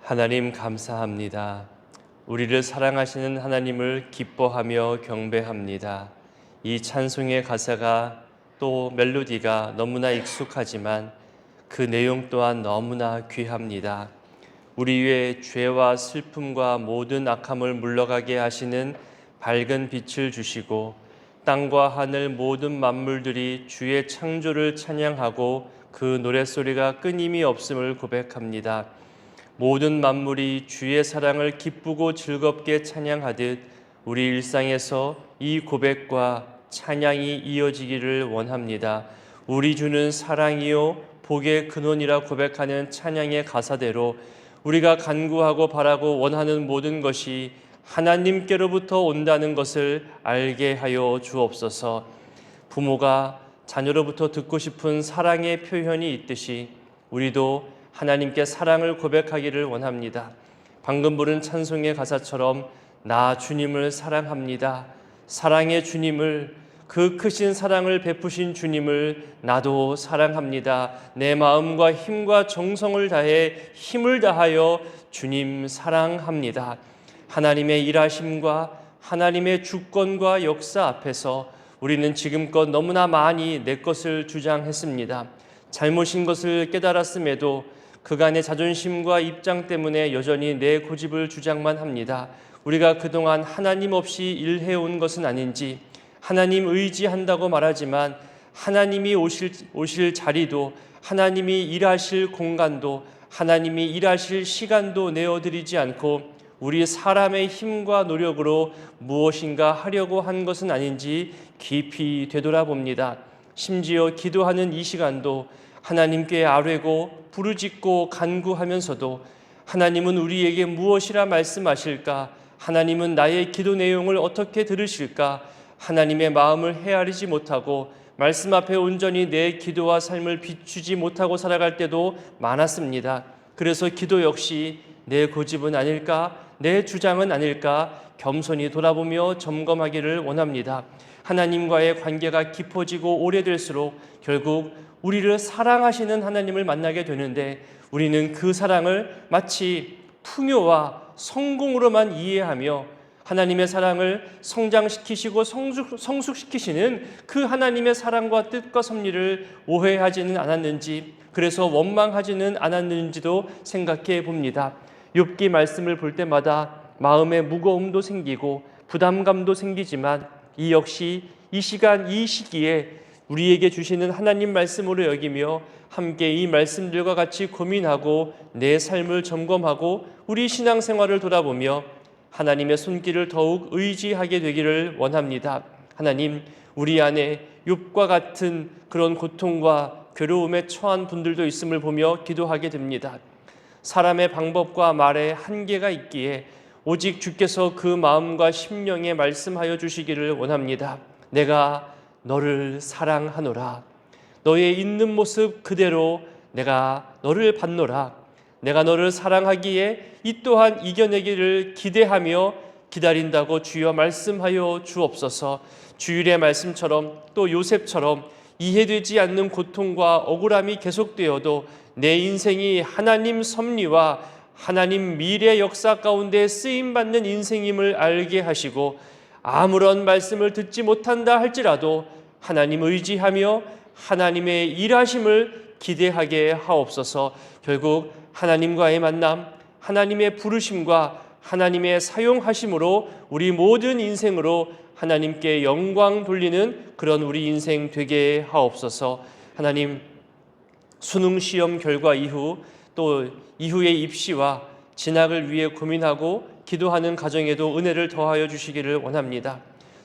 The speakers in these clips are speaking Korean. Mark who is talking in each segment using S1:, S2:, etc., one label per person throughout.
S1: 하나님 감사합니다. 우리를 사랑하시는 하나님을 기뻐하며 경배합니다. 이 찬송의 가사가 또 멜로디가 너무나 익숙하지만 그 내용 또한 너무나 귀합니다. 우리 위에 죄와 슬픔과 모든 악함을 물러가게 하시는 밝은 빛을 주시고 땅과 하늘 모든 만물들이 주의 창조를 찬양하고 그 노랫소리가 끊임이 없음을 고백합니다. 모든 만물이 주의 사랑을 기쁘고 즐겁게 찬양하듯 우리 일상에서 이 고백과 찬양이 이어지기를 원합니다. 우리 주는 사랑이요 복의 근원이라 고백하는 찬양의 가사대로 우리가 간구하고 바라고 원하는 모든 것이 하나님께로부터 온다는 것을 알게 하여 주옵소서. 부모가 자녀로부터 듣고 싶은 사랑의 표현이 있듯이 우리도 하나님께 사랑을 고백하기를 원합니다. 방금 부른 찬송의 가사처럼 나 주님을 사랑합니다. 사랑의 주님을, 그 크신 사랑을 베푸신 주님을 나도 사랑합니다. 내 마음과 힘과 정성을 다해 힘을 다하여 주님 사랑합니다. 하나님의 일하심과 하나님의 주권과 역사 앞에서 우리는 지금껏 너무나 많이 내 것을 주장했습니다. 잘못인 것을 깨달았음에도 그간의 자존심과 입장 때문에 여전히 내 고집을 주장만 합니다. 우리가 그동안 하나님 없이 일해온 것은 아닌지, 하나님 의지한다고 말하지만 하나님이 오실 자리도, 하나님이 일하실 공간도, 하나님이 일하실 시간도 내어드리지 않고 우리 사람의 힘과 노력으로 무엇인가 하려고 한 것은 아닌지 깊이 되돌아봅니다. 심지어 기도하는 이 시간도 하나님께 아뢰고 부르짖고 간구하면서도 하나님은 우리에게 무엇이라 말씀하실까? 하나님은 나의 기도 내용을 어떻게 들으실까? 하나님의 마음을 헤아리지 못하고 말씀 앞에 온전히 내 기도와 삶을 비추지 못하고 살아갈 때도 많았습니다. 그래서 기도 역시 내 고집은 아닐까? 내 주장은 아닐까? 겸손히 돌아보며 점검하기를 원합니다. 하나님과의 관계가 깊어지고 오래될수록 결국 우리를 사랑하시는 하나님을 만나게 되는데 우리는 그 사랑을 마치 풍요와 성공으로만 이해하며 하나님의 사랑을 성장시키시고 성숙시키시는 그 하나님의 사랑과 뜻과 섭리를 오해하지는 않았는지, 그래서 원망하지는 않았는지도 생각해 봅니다. 욥기 말씀을 볼 때마다 마음의 무거움도 생기고 부담감도 생기지만 이 역시 이 시간 이 시기에 우리에게 주시는 하나님 말씀으로 여기며 함께 이 말씀들과 같이 고민하고 내 삶을 점검하고 우리 신앙생활을 돌아보며 하나님의 손길을 더욱 의지하게 되기를 원합니다. 하나님, 우리 안에 욥과 같은 그런 고통과 괴로움에 처한 분들도 있음을 보며 기도하게 됩니다. 사람의 방법과 말에 한계가 있기에 오직 주께서 그 마음과 심령에 말씀하여 주시기를 원합니다. 내가 너를 사랑하노라. 너의 있는 모습 그대로 내가 너를 받노라. 내가 너를 사랑하기에 이 또한 이겨내기를 기대하며 기다린다고 주여 말씀하여 주옵소서. 주일의 말씀처럼 또 요셉처럼 이해되지 않는 고통과 억울함이 계속되어도 내 인생이 하나님 섭리와 하나님 미래 역사 가운데 쓰임받는 인생임을 알게 하시고 아무런 말씀을 듣지 못한다 할지라도 하나님 의지하며 하나님의 일하심을 기대하게 하옵소서. 결국 하나님과의 만남, 하나님의 부르심과 하나님의 사용하심으로 우리 모든 인생으로 하나님께 영광 돌리는 그런 우리 인생 되게 하옵소서. 하나님, 수능 시험 결과 이후 또 이후의 입시와 진학을 위해 고민하고 기도하는 가정에도 은혜를 더하여 주시기를 원합니다.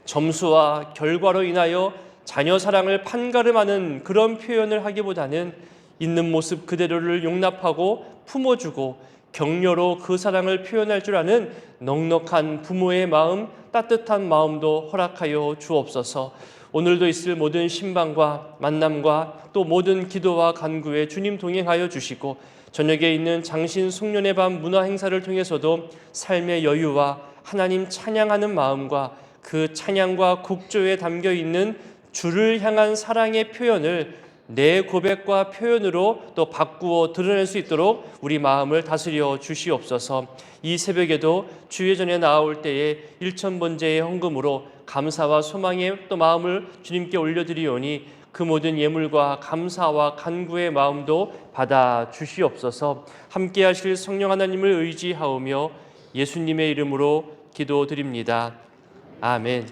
S1: 점수와 결과로 인하여 자녀 사랑을 판가름하는 그런 표현을 하기보다는 있는 모습 그대로를 용납하고 품어주고 격려로 그 사랑을 표현할 줄 아는 넉넉한 부모의 마음, 따뜻한 마음도 허락하여 주옵소서. 오늘도 있을 모든 신방과 만남과 또 모든 기도와 간구에 주님 동행하여 주시고 저녁에 있는 장신 송년회 밤 문화 행사를 통해서도 삶의 여유와 하나님 찬양하는 마음과 그 찬양과 곡조에 담겨 있는 주를 향한 사랑의 표현을 내 고백과 표현으로 또 바꾸어 드러낼 수 있도록 우리 마음을 다스려 주시옵소서. 이 새벽에도 주의 전에 나아올 때에 일천번제의 헌금으로 감사와 소망의 또 마음을 주님께 올려드리오니 그 모든 예물과 감사와 간구의 마음도 받아 주시옵소서. 함께 하실 성령 하나님을 의지하오며 예수님의 이름으로 기도드립니다. 아멘.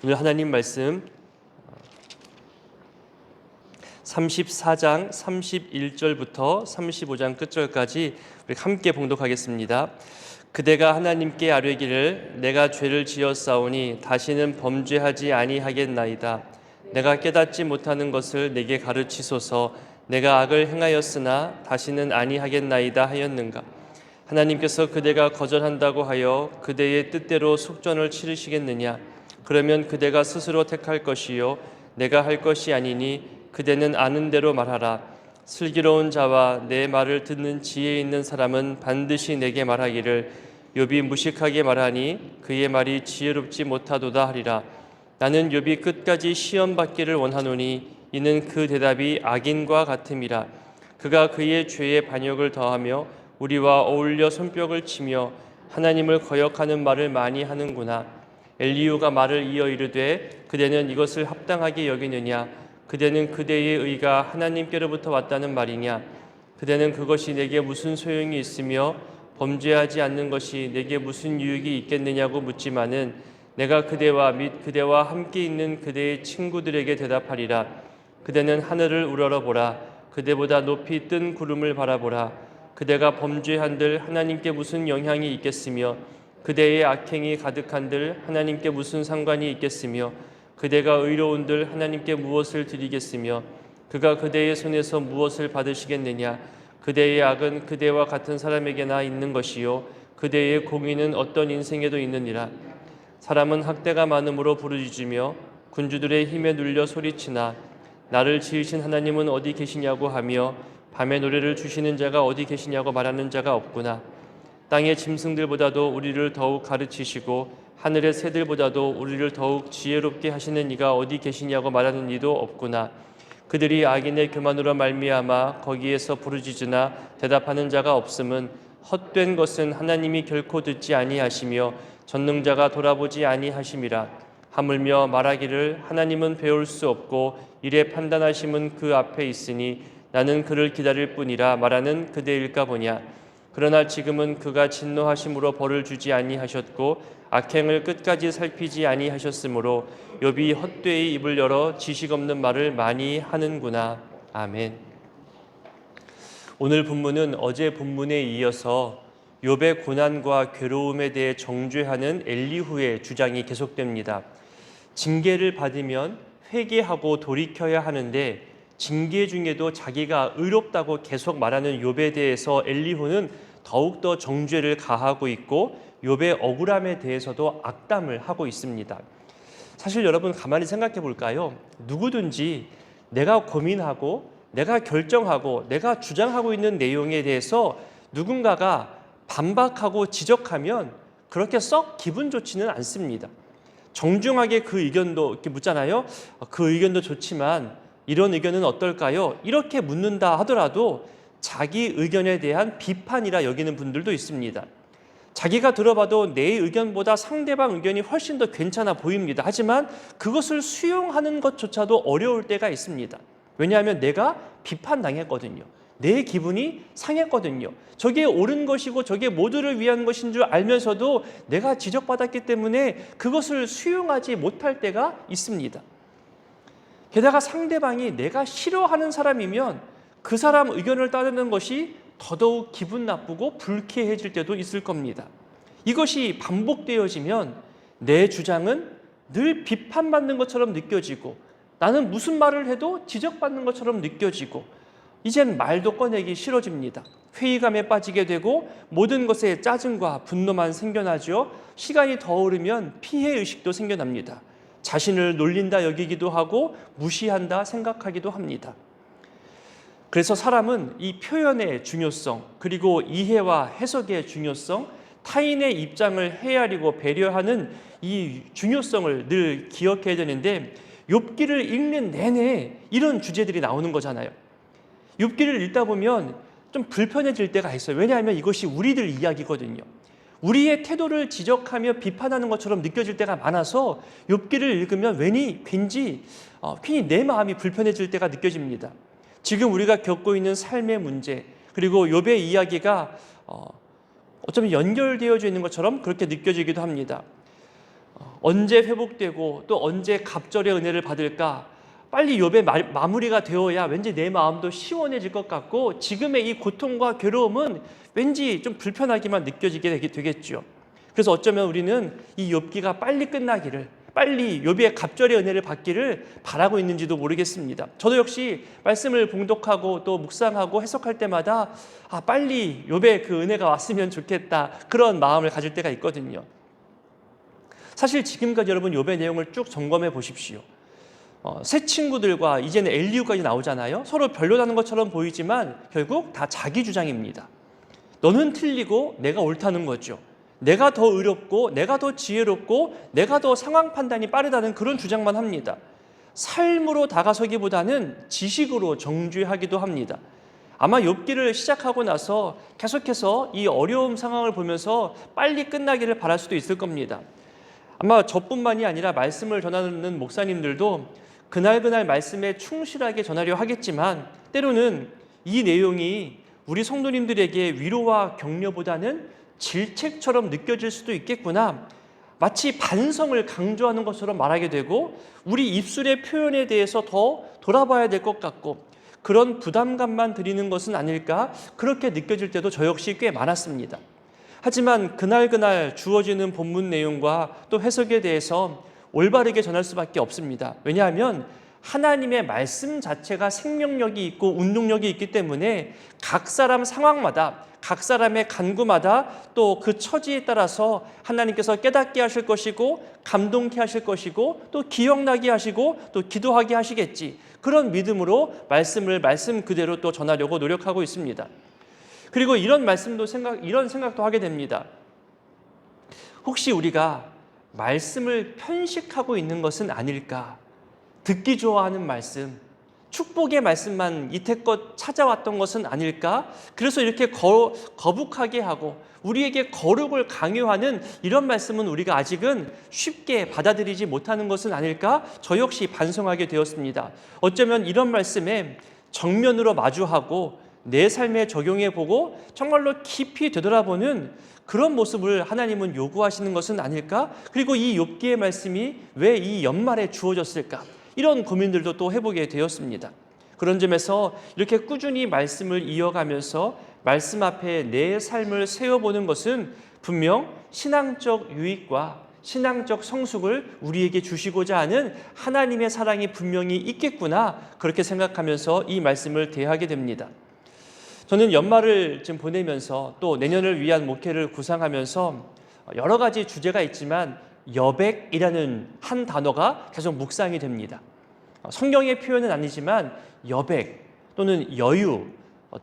S1: 오늘 하나님 말씀 34장 31절부터 35장 끝절까지 우리 함께 봉독하겠습니다. 그대가 하나님께 아뢰기를 내가 죄를 지었사오니 다시는 범죄하지 아니하겠나이다. 내가 깨닫지 못하는 것을 내게 가르치소서. 내가 악을 행하였으나 다시는 아니하겠나이다 하였는가. 하나님께서 그대가 거절한다고 하여 그대의 뜻대로 속전을 치르시겠느냐. 그러면 그대가 스스로 택할 것이요 내가 할 것이 아니니 그대는 아는 대로 말하라. 슬기로운 자와 내 말을 듣는 지혜 있는 사람은 반드시 내게 말하기를 욥이 무식하게 말하니 그의 말이 지혜롭지 못하도다 하리라. 나는 욥이 끝까지 시험 받기를 원하노니 이는 그 대답이 악인과 같음이라. 그가 그의 죄에 반역을 더하며 우리와 어울려 손뼉을 치며 하나님을 거역하는 말을 많이 하는구나. 엘리후가 말을 이어 이르되 그대는 이것을 합당하게 여기느냐. 그대는 그대의 의가 하나님께로부터 왔다는 말이냐. 그대는 그것이 내게 무슨 소용이 있으며 범죄하지 않는 것이 내게 무슨 유익이 있겠느냐고 묻지만은 내가 그대와 및 그대와 함께 있는 그대의 친구들에게 대답하리라. 그대는 하늘을 우러러보라. 그대보다 높이 뜬 구름을 바라보라. 그대가 범죄한들 하나님께 무슨 영향이 있겠으며 그대의 악행이 가득한들 하나님께 무슨 상관이 있겠으며 그대가 의로운들 하나님께 무엇을 드리겠으며 그가 그대의 손에서 무엇을 받으시겠느냐. 그대의 악은 그대와 같은 사람에게나 있는 것이요 그대의 공의는 어떤 인생에도 있느니라. 사람은 학대가 많음으로 부르짖으며 군주들의 힘에 눌려 소리치나 나를 지으신 하나님은 어디 계시냐고 하며 밤에 노래를 주시는 자가 어디 계시냐고 말하는 자가 없구나. 땅의 짐승들보다도 우리를 더욱 가르치시고 하늘의 새들보다도 우리를 더욱 지혜롭게 하시는 이가 어디 계시냐고 말하는 이도 없구나. 그들이 악인의 교만으로 말미암아 거기에서 부르짖으나 대답하는 자가 없음은 헛된 것은 하나님이 결코 듣지 아니하시며 전능자가 돌아보지 아니하심이라. 하물며 말하기를 하나님은 배울 수 없고 이래 판단하심은 그 앞에 있으니 나는 그를 기다릴 뿐이라 말하는 그대일까 보냐. 그러나 지금은 그가 진노하심으로 벌을 주지 아니하셨고 악행을 끝까지 살피지 아니하셨으므로 욥이 헛되이 입을 열어 지식 없는 말을 많이 하는구나. 아멘. 오늘 본문은 어제 본문에 이어서 욥의 고난과 괴로움에 대해 정죄하는 엘리후의 주장이 계속됩니다. 징계를 받으면 회개하고 돌이켜야 하는데 징계 중에도 자기가 의롭다고 계속 말하는 욥에 대해서 엘리후는 더욱더 정죄를 가하고 있고 욥의 억울함에 대해서도 악담을 하고 있습니다. 사실 여러분 가만히 생각해 볼까요? 누구든지 내가 고민하고 내가 결정하고 내가 주장하고 있는 내용에 대해서 누군가가 반박하고 지적하면 그렇게 썩 기분 좋지는 않습니다. 정중하게 그 의견도 이렇게 묻잖아요. 그 의견도 좋지만 이런 의견은 어떨까요? 이렇게 묻는다 하더라도 자기 의견에 대한 비판이라 여기는 분들도 있습니다. 자기가 들어봐도 내 의견보다 상대방 의견이 훨씬 더 괜찮아 보입니다. 하지만 그것을 수용하는 것조차도 어려울 때가 있습니다. 왜냐하면 내가 비판당했거든요. 내 기분이 상했거든요. 저게 옳은 것이고 저게 모두를 위한 것인 줄 알면서도 내가 지적받았기 때문에 그것을 수용하지 못할 때가 있습니다. 게다가 상대방이 내가 싫어하는 사람이면 그 사람 의견을 따르는 것이 더더욱 기분 나쁘고 불쾌해질 때도 있을 겁니다. 이것이 반복되어지면 내 주장은 늘 비판받는 것처럼 느껴지고 나는 무슨 말을 해도 지적받는 것처럼 느껴지고 이젠 말도 꺼내기 싫어집니다. 회의감에 빠지게 되고 모든 것에 짜증과 분노만 생겨나죠. 시간이 더 오르면 피해의식도 생겨납니다. 자신을 놀린다 여기기도 하고 무시한다 생각하기도 합니다. 그래서 사람은 이 표현의 중요성 그리고 이해와 해석의 중요성 타인의 입장을 헤아리고 배려하는 이 중요성을 늘 기억해야 되는데 욥기를 읽는 내내 이런 주제들이 나오는 거잖아요. 욥기를 읽다 보면 좀 불편해질 때가 있어요. 왜냐하면 이것이 우리들 이야기거든요. 우리의 태도를 지적하며 비판하는 것처럼 느껴질 때가 많아서 욥기를 읽으면 괜히 내 마음이 불편해질 때가 느껴집니다. 지금 우리가 겪고 있는 삶의 문제, 그리고 욥의 이야기가 어쩌면 연결되어져 있는 것처럼 그렇게 느껴지기도 합니다. 언제 회복되고 또 언제 갑절의 은혜를 받을까? 빨리 욥의 마무리가 되어야 왠지 내 마음도 시원해질 것 같고, 지금의 이 고통과 괴로움은 왠지 좀 불편하게만 느껴지게 되겠죠. 그래서 어쩌면 우리는 이 욥기가 빨리 끝나기를, 빨리 욥의 갑절의 은혜를 받기를 바라고 있는지도 모르겠습니다. 저도 역시 말씀을 봉독하고 또 묵상하고 해석할 때마다 빨리 욥의 그 은혜가 왔으면 좋겠다, 그런 마음을 가질 때가 있거든요. 사실 지금까지 여러분 욥의 내용을 쭉 점검해 보십시오. 새 친구들과 이제는 엘리후까지 나오잖아요. 서로 별로라는 것처럼 보이지만 결국 다 자기 주장입니다. 너는 틀리고 내가 옳다는 거죠. 내가 더 의롭고 내가 더 지혜롭고 내가 더 상황 판단이 빠르다는 그런 주장만 합니다. 삶으로 다가서기보다는 지식으로 정죄하기도 합니다. 아마 욥기를 시작하고 나서 계속해서 이 어려움 상황을 보면서 빨리 끝나기를 바랄 수도 있을 겁니다. 아마 저뿐만이 아니라 말씀을 전하는 목사님들도 그날 말씀에 충실하게 전하려 하겠지만, 때로는 이 내용이 우리 성도님들에게 위로와 격려보다는 질책처럼 느껴질 수도 있겠구나, 마치 반성을 강조하는 것처럼 말하게 되고 우리 입술의 표현에 대해서 더 돌아봐야 될 것 같고, 그런 부담감만 드리는 것은 아닐까, 그렇게 느껴질 때도 저 역시 꽤 많았습니다. 하지만 그날 주어지는 본문 내용과 또 해석에 대해서 올바르게 전할 수밖에 없습니다. 왜냐하면 하나님의 말씀 자체가 생명력이 있고 운동력이 있기 때문에 각 사람 상황마다, 각 사람의 간구마다 또 그 처지에 따라서 하나님께서 깨닫게 하실 것이고, 감동케 하실 것이고, 또 기억나게 하시고, 또 기도하게 하시겠지, 그런 믿음으로 말씀 그대로 또 전하려고 노력하고 있습니다. 그리고 이런 생각도 하게 됩니다. 혹시 우리가 말씀을 편식하고 있는 것은 아닐까? 듣기 좋아하는 말씀, 축복의 말씀만 이태껏 찾아왔던 것은 아닐까? 그래서 이렇게 거북하게 하고 우리에게 거룩을 강요하는 이런 말씀은 우리가 아직은 쉽게 받아들이지 못하는 것은 아닐까? 저 역시 반성하게 되었습니다. 어쩌면 이런 말씀에 정면으로 마주하고 내 삶에 적용해보고 정말로 깊이 되돌아보는 그런 모습을 하나님은 요구하시는 것은 아닐까? 그리고 이 욥기의 말씀이 왜 이 연말에 주어졌을까? 이런 고민들도 또 해보게 되었습니다. 그런 점에서 이렇게 꾸준히 말씀을 이어가면서 말씀 앞에 내 삶을 세워보는 것은 분명 신앙적 유익과 신앙적 성숙을 우리에게 주시고자 하는 하나님의 사랑이 분명히 있겠구나, 그렇게 생각하면서 이 말씀을 대하게 됩니다. 저는 연말을 지금 보내면서 또 내년을 위한 목회를 구상하면서 여러 가지 주제가 있지만 여백이라는 한 단어가 계속 묵상이 됩니다. 성경의 표현은 아니지만 여백 또는 여유,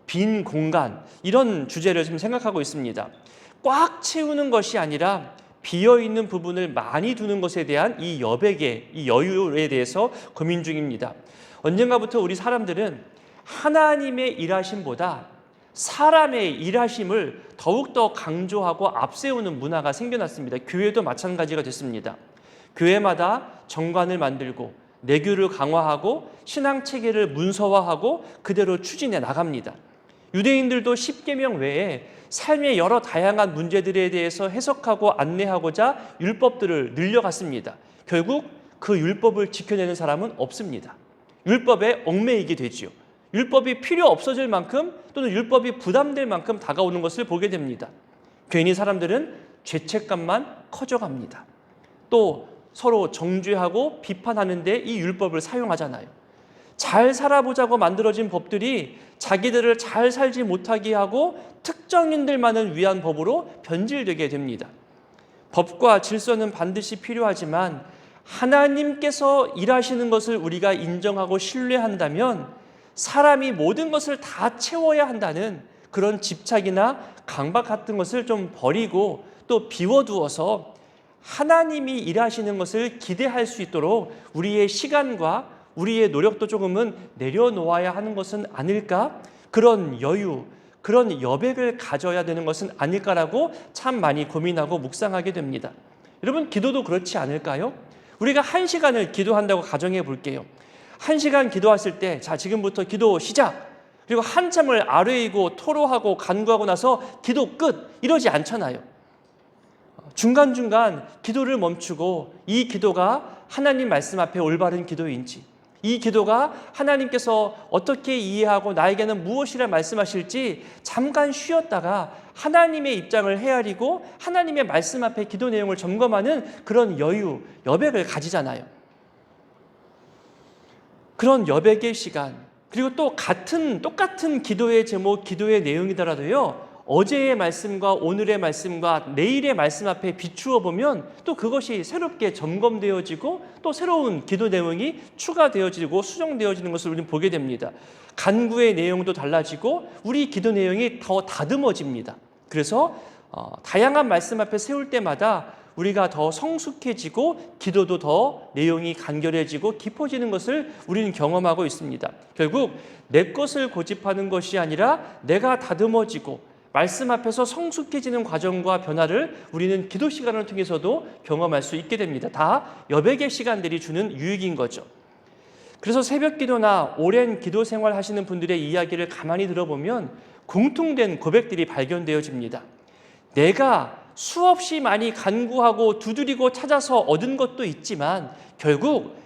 S1: 빈 공간, 이런 주제를 지금 생각하고 있습니다. 꽉 채우는 것이 아니라 비어있는 부분을 많이 두는 것에 대한 이 여백의, 이 여유에 대해서 고민 중입니다. 언젠가부터 우리 사람들은 하나님의 일하심보다 사람의 일하심을 더욱더 강조하고 앞세우는 문화가 생겨났습니다. 교회도 마찬가지가 됐습니다. 교회마다 정관을 만들고 내교를 강화하고 신앙체계를 문서화하고 그대로 추진해 나갑니다. 유대인들도 십계명 외에 삶의 여러 다양한 문제들에 대해서 해석하고 안내하고자 율법들을 늘려갔습니다. 결국 그 율법을 지켜내는 사람은 없습니다. 율법에 얽매이게 되지요. 율법이 필요 없어질 만큼 또는 율법이 부담될 만큼 다가오는 것을 보게 됩니다. 괜히 사람들은 죄책감만 커져갑니다. 또 서로 정죄하고 비판하는 데 이 율법을 사용하잖아요. 잘 살아보자고 만들어진 법들이 자기들을 잘 살지 못하게 하고 특정인들만을 위한 법으로 변질되게 됩니다. 법과 질서는 반드시 필요하지만 하나님께서 일하시는 것을 우리가 인정하고 신뢰한다면 사람이 모든 것을 다 채워야 한다는 그런 집착이나 강박 같은 것을 좀 버리고 또 비워두어서 하나님이 일하시는 것을 기대할 수 있도록 우리의 시간과 우리의 노력도 조금은 내려놓아야 하는 것은 아닐까? 그런 여유, 그런 여백을 가져야 되는 것은 아닐까라고 참 많이 고민하고 묵상하게 됩니다. 여러분, 기도도 그렇지 않을까요? 우리가 1시간을 기도한다고 가정해 볼게요. 1시간 기도했을 때, 자, 지금부터 기도 시작! 그리고 한참을 아뢰이고 토로하고 간구하고 나서 기도 끝! 이러지 않잖아요. 중간중간 기도를 멈추고 이 기도가 하나님 말씀 앞에 올바른 기도인지, 이 기도가 하나님께서 어떻게 이해하고 나에게는 무엇이라 말씀하실지 잠깐 쉬었다가 하나님의 입장을 헤아리고 하나님의 말씀 앞에 기도 내용을 점검하는 그런 여유, 여백을 가지잖아요. 그런 여백의 시간, 그리고 또 똑같은 기도의 제목, 기도의 내용이더라도요, 어제의 말씀과 오늘의 말씀과 내일의 말씀 앞에 비추어 보면 또 그것이 새롭게 점검되어지고 또 새로운 기도 내용이 추가되어지고 수정되어지는 것을 우리는 보게 됩니다. 간구의 내용도 달라지고 우리 기도 내용이 더 다듬어집니다. 그래서 다양한 말씀 앞에 세울 때마다 우리가 더 성숙해지고 기도도 더 내용이 간결해지고 깊어지는 것을 우리는 경험하고 있습니다. 결국 내 것을 고집하는 것이 아니라 내가 다듬어지고 말씀 앞에서 성숙해지는 과정과 변화를 우리는 기도 시간을 통해서도 경험할 수 있게 됩니다. 다 여백의 시간들이 주는 유익인 거죠. 그래서 새벽 기도나 오랜 기도 생활 하시는 분들의 이야기를 가만히 들어보면 공통된 고백들이 발견되어집니다. 내가 수없이 많이 간구하고 두드리고 찾아서 얻은 것도 있지만 결국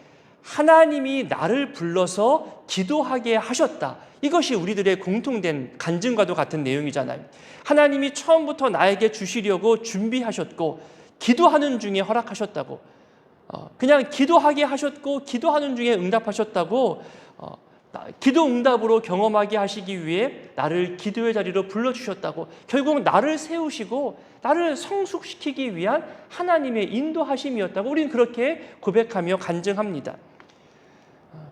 S1: 하나님이 나를 불러서 기도하게 하셨다. 이것이 우리들의 공통된 간증과도 같은 내용이잖아요. 하나님이 처음부터 나에게 주시려고 준비하셨고 기도하는 중에 허락하셨다고, 그냥 기도하게 하셨고 기도하는 중에 응답하셨다고, 기도 응답으로 경험하게 하시기 위해 나를 기도의 자리로 불러주셨다고, 결국 나를 세우시고 나를 성숙시키기 위한 하나님의 인도하심이었다고 우리는 그렇게 고백하며 간증합니다.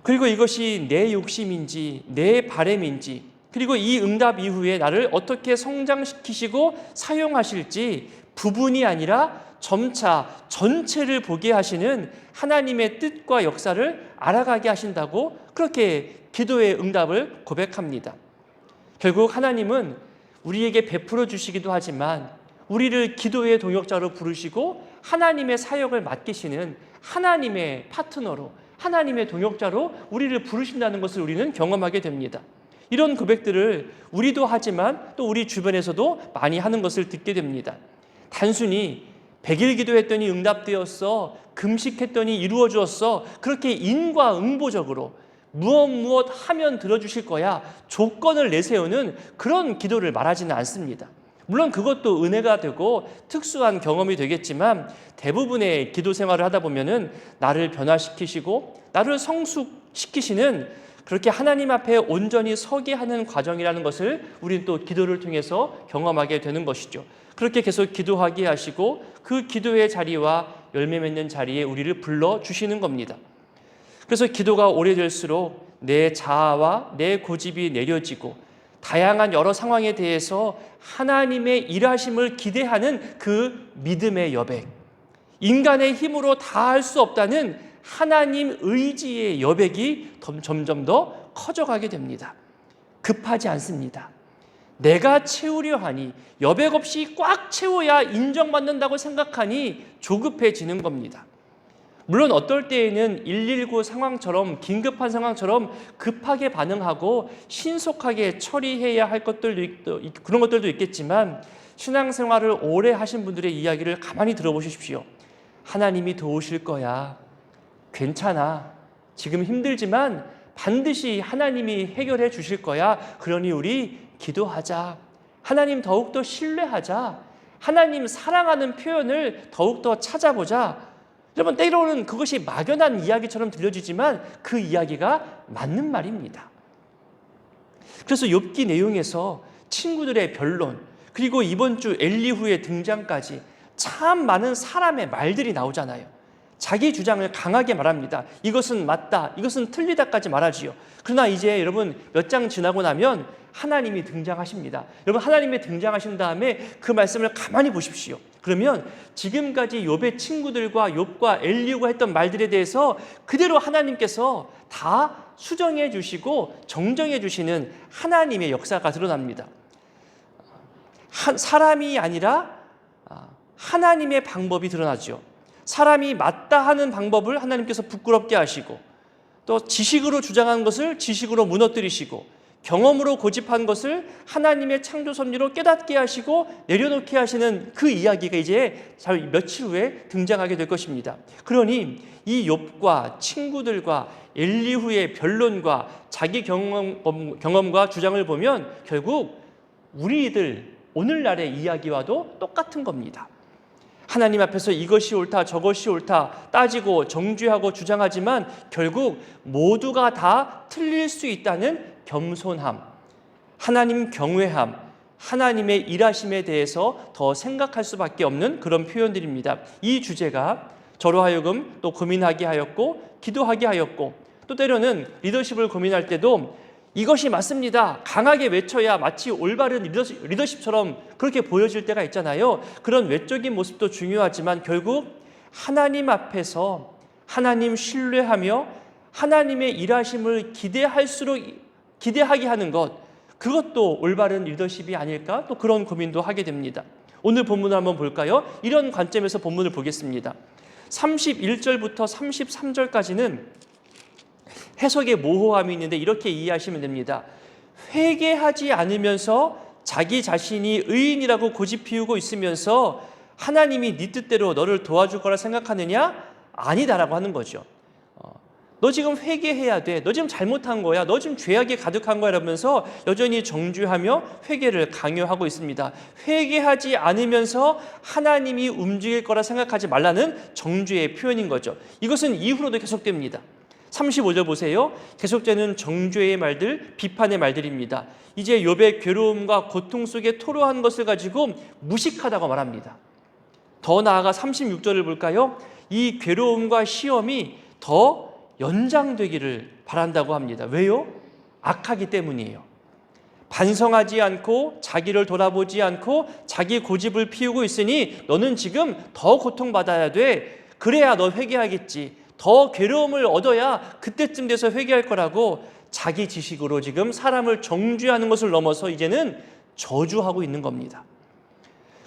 S1: 그리고 이것이 내 욕심인지 내 바램인지, 그리고 이 응답 이후에 나를 어떻게 성장시키시고 사용하실지 부분이 아니라 점차 전체를 보게 하시는 하나님의 뜻과 역사를 알아가게 하신다고 그렇게 기도의 응답을 고백합니다. 결국 하나님은 우리에게 베풀어 주시기도 하지만 우리를 기도의 동역자로 부르시고 하나님의 사역을 맡기시는 하나님의 파트너로, 하나님의 동역자로 우리를 부르신다는 것을 우리는 경험하게 됩니다. 이런 고백들을 우리도 하지만 또 우리 주변에서도 많이 하는 것을 듣게 됩니다. 단순히 100일 기도했더니 응답되었어, 금식했더니 이루어졌어, 그렇게 인과응보적으로 무엇 하면 들어주실 거야 조건을 내세우는 그런 기도를 말하지는 않습니다. 물론 그것도 은혜가 되고 특수한 경험이 되겠지만 대부분의 기도 생활을 하다 보면은 나를 변화시키시고 나를 성숙시키시는, 그렇게 하나님 앞에 온전히 서게 하는 과정이라는 것을 우리는 또 기도를 통해서 경험하게 되는 것이죠. 그렇게 계속 기도하게 하시고 그 기도의 자리와 열매 맺는 자리에 우리를 불러주시는 겁니다. 그래서 기도가 오래될수록 내 자아와 내 고집이 내려지고 다양한 여러 상황에 대해서 하나님의 일하심을 기대하는 그 믿음의 여백, 인간의 힘으로 다 할 수 없다는 하나님 의지의 여백이 점점 더 커져가게 됩니다. 급하지 않습니다. 내가 채우려 하니, 여백 없이 꽉 채워야 인정받는다고 생각하니 조급해지는 겁니다. 물론 어떨 때에는 119 상황처럼, 긴급한 상황처럼 급하게 반응하고 신속하게 처리해야 할 것들도, 그런 것들도 있겠지만 신앙생활을 오래 하신 분들의 이야기를 가만히 들어보십시오. 하나님이 도우실 거야. 괜찮아. 지금 힘들지만 반드시 하나님이 해결해 주실 거야. 그러니 우리 기도하자. 하나님 더욱더 신뢰하자. 하나님 사랑하는 표현을 더욱더 찾아보자. 여러분, 때로는 그것이 막연한 이야기처럼 들려지지만 그 이야기가 맞는 말입니다. 그래서 욥기 내용에서 친구들의 변론, 그리고 이번 주 엘리후의 등장까지 참 많은 사람의 말들이 나오잖아요. 자기 주장을 강하게 말합니다. 이것은 맞다, 이것은 틀리다까지 말하지요. 그러나 이제 여러분 몇 장 지나고 나면 하나님이 등장하십니다. 여러분, 하나님이 등장하신 다음에 그 말씀을 가만히 보십시오. 그러면 지금까지 욥의 친구들과 욥과 엘리후가 했던 말들에 대해서 그대로 하나님께서 다 수정해 주시고 정정해 주시는 하나님의 역사가 드러납니다. 사람이 아니라 하나님의 방법이 드러나죠. 사람이 맞다 하는 방법을 하나님께서 부끄럽게 하시고, 또 지식으로 주장한 것을 지식으로 무너뜨리시고, 경험으로 고집한 것을 하나님의 창조 섭리로 깨닫게 하시고 내려놓게 하시는 그 이야기가 이제 며칠 후에 등장하게 될 것입니다. 그러니 이 욥과 친구들과 엘리후의 변론과 자기 경험과 주장을 보면 결국 우리들 오늘날의 이야기와도 똑같은 겁니다. 하나님 앞에서 이것이 옳다 저것이 옳다 따지고 정죄하고 주장하지만 결국 모두가 다 틀릴 수 있다는 겸손함, 하나님 경외함, 하나님의 일하심에 대해서 더 생각할 수밖에 없는 그런 표현들입니다. 이 주제가 저로 하여금 또 고민하게 하였고 기도하게 하였고, 또 때로는 리더십을 고민할 때도 이것이 맞습니다, 강하게 외쳐야 마치 올바른 리더십처럼 그렇게 보여질 때가 있잖아요. 그런 외적인 모습도 중요하지만 결국 하나님 앞에서 하나님 신뢰하며 하나님의 일하심을 기대하게 하는 것, 그것도 올바른 리더십이 아닐까, 또 그런 고민도 하게 됩니다. 오늘 본문을 한번 볼까요? 이런 관점에서 본문을 보겠습니다. 31절부터 33절까지는 해석의 모호함이 있는데 이렇게 이해하시면 됩니다. 회개하지 않으면서 자기 자신이 의인이라고 고집 피우고 있으면서 하나님이 네 뜻대로 너를 도와줄 거라 생각하느냐? 아니다라고 하는 거죠. 너 지금 회개해야 돼, 너 지금 잘못한 거야, 너 지금 죄악에 가득한 거야 라면서 여전히 정죄하며 회개를 강요하고 있습니다. 회개하지 않으면서 하나님이 움직일 거라 생각하지 말라는 정죄의 표현인 거죠. 이것은 이후로도 계속됩니다. 35절 보세요. 계속되는 정죄의 말들, 비판의 말들입니다. 이제 욥의 괴로움과 고통 속에 토로한 것을 가지고 무식하다고 말합니다. 더 나아가 36절을 볼까요? 이 괴로움과 시험이 더 연장되기를 바란다고 합니다. 왜요? 악하기 때문이에요. 반성하지 않고 자기를 돌아보지 않고 자기 고집을 피우고 있으니 너는 지금 더 고통받아야 돼. 그래야 너 회개하겠지. 더 괴로움을 얻어야 그때쯤 돼서 회개할 거라고 자기 지식으로 지금 사람을 정죄하는 것을 넘어서 이제는 저주하고 있는 겁니다.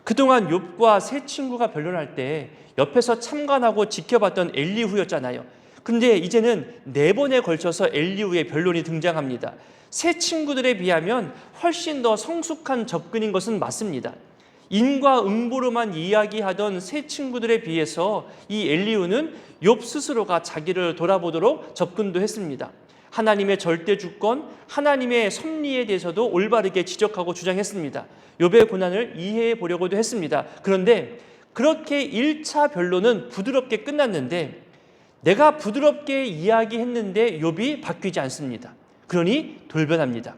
S1: 그동안 욥과 세 친구가 변론할 때 옆에서 참관하고 지켜봤던 엘리후였잖아요. 근데 이제는 4번에 걸쳐서 엘리후의 변론이 등장합니다. 세 친구들에 비하면 훨씬 더 성숙한 접근인 것은 맞습니다. 인과응보로만 이야기하던 세 친구들에 비해서 이 엘리후는 욥 스스로가 자기를 돌아보도록 접근도 했습니다. 하나님의 절대 주권, 하나님의 섭리에 대해서도 올바르게 지적하고 주장했습니다. 욥의 고난을 이해해 보려고도 했습니다. 그런데 그렇게 1차 변론은 부드럽게 끝났는데 내가 부드럽게 이야기했는데 욥이 바뀌지 않습니다. 그러니 돌변합니다.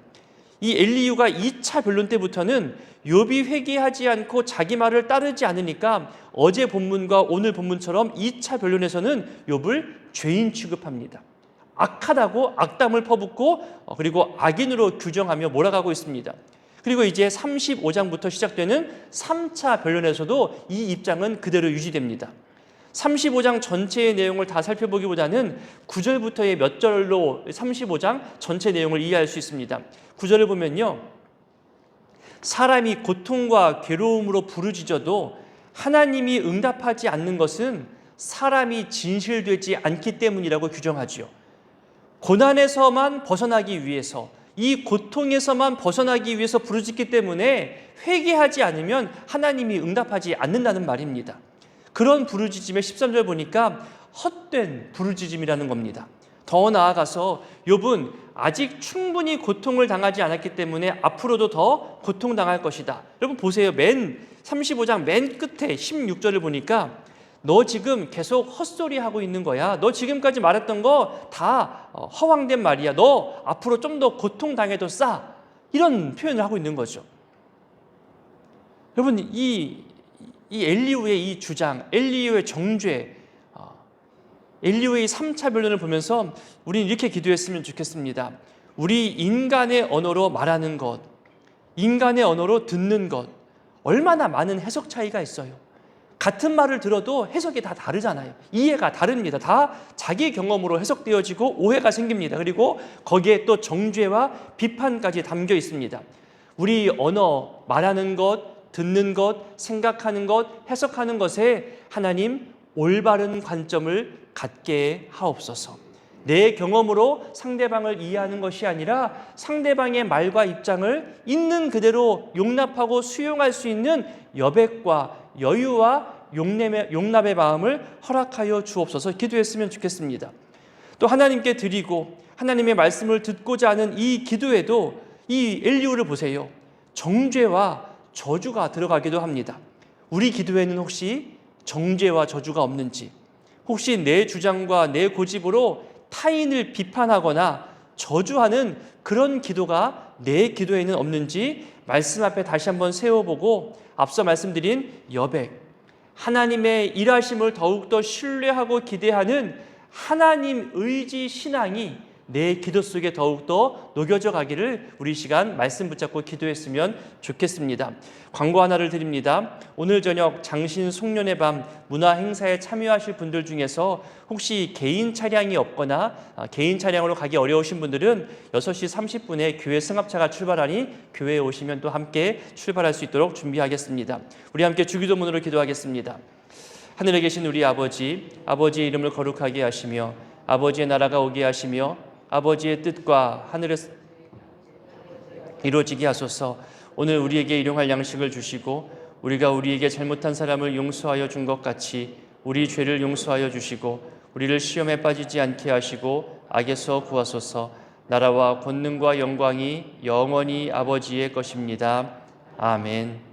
S1: 이 엘리후가 2차 변론 때부터는 욥이 회개하지 않고 자기 말을 따르지 않으니까 어제 본문과 오늘 본문처럼 2차 변론에서는 욥을 죄인 취급합니다. 악하다고 악담을 퍼붓고 그리고 악인으로 규정하며 몰아가고 있습니다. 그리고 이제 35장부터 시작되는 3차 변론에서도 이 입장은 그대로 유지됩니다. 35장 전체의 내용을 다 살펴보기보다는 9절부터의 몇 절로 35장 전체 내용을 이해할 수 있습니다. 9절을 보면요, 사람이 고통과 괴로움으로 부르짖어도 하나님이 응답하지 않는 것은 사람이 진실되지 않기 때문이라고 규정하지요. 고난에서만 벗어나기 위해서, 이 고통에서만 벗어나기 위해서 부르짖기 때문에 회개하지 않으면 하나님이 응답하지 않는다는 말입니다. 그런 부르짖음의 13절 보니까 헛된 부르짖음이라는 겁니다. 더 나아가서 욥은 아직 충분히 고통을 당하지 않았기 때문에 앞으로도 더 고통당할 것이다. 여러분 보세요. 35장 맨 끝에 16절을 보니까 너 지금 계속 헛소리하고 있는 거야. 너 지금까지 말했던 거 다 허황된 말이야. 너 앞으로 좀 더 고통당해도 싸. 이런 표현을 하고 있는 거죠. 여러분 이 엘리후의 이 주장, 엘리후의 정죄, 엘리후의 3차 변론을 보면서 우리는 이렇게 기도했으면 좋겠습니다. 우리 인간의 언어로 말하는 것, 인간의 언어로 듣는 것, 얼마나 많은 해석 차이가 있어요. 같은 말을 들어도 해석이 다 다르잖아요. 이해가 다릅니다. 다 자기 경험으로 해석되어지고 오해가 생깁니다. 그리고 거기에 또 정죄와 비판까지 담겨 있습니다. 우리 언어, 말하는 것, 듣는 것, 생각하는 것, 해석하는 것에 하나님 올바른 관점을 갖게 하옵소서. 내 경험으로 상대방을 이해하는 것이 아니라 상대방의 말과 입장을 있는 그대로 용납하고 수용할 수 있는 여백과 여유와 용납의 마음을 허락하여 주옵소서 기도했으면 좋겠습니다. 또 하나님께 드리고 하나님의 말씀을 듣고자 하는 이 기도에도 이 엘리후를 보세요. 정죄와 저주가 들어가기도 합니다. 우리 기도에는 혹시 정죄와 저주가 없는지, 혹시 내 주장과 내 고집으로 타인을 비판하거나 저주하는 그런 기도가 내 기도에는 없는지 말씀 앞에 다시 한번 세워보고 앞서 말씀드린 여백, 하나님의 일하심을 더욱더 신뢰하고 기대하는 하나님 의지 신앙이 내 기도 속에 더욱더 녹여져 가기를 우리 시간 말씀 붙잡고 기도했으면 좋겠습니다. 광고 하나를 드립니다. 오늘 저녁 장신 송년회 밤 문화 행사에 참여하실 분들 중에서 혹시 개인 차량이 없거나 개인 차량으로 가기 어려우신 분들은 6시 30분에 교회 승합차가 출발하니 교회에 오시면 또 함께 출발할 수 있도록 준비하겠습니다. 우리 함께 주기도문으로 기도하겠습니다. 하늘에 계신 우리 아버지, 아버지의 이름을 거룩하게 하시며 아버지의 나라가 오게 하시며 아버지의 뜻과 하늘에서 이루어지게 하소서. 오늘 우리에게 일용할 양식을 주시고 우리가 우리에게 잘못한 사람을 용서하여 준 것 같이 우리 죄를 용서하여 주시고 우리를 시험에 빠지지 않게 하시고 악에서 구하소서. 나라와 권능과 영광이 영원히 아버지의 것입니다. 아멘.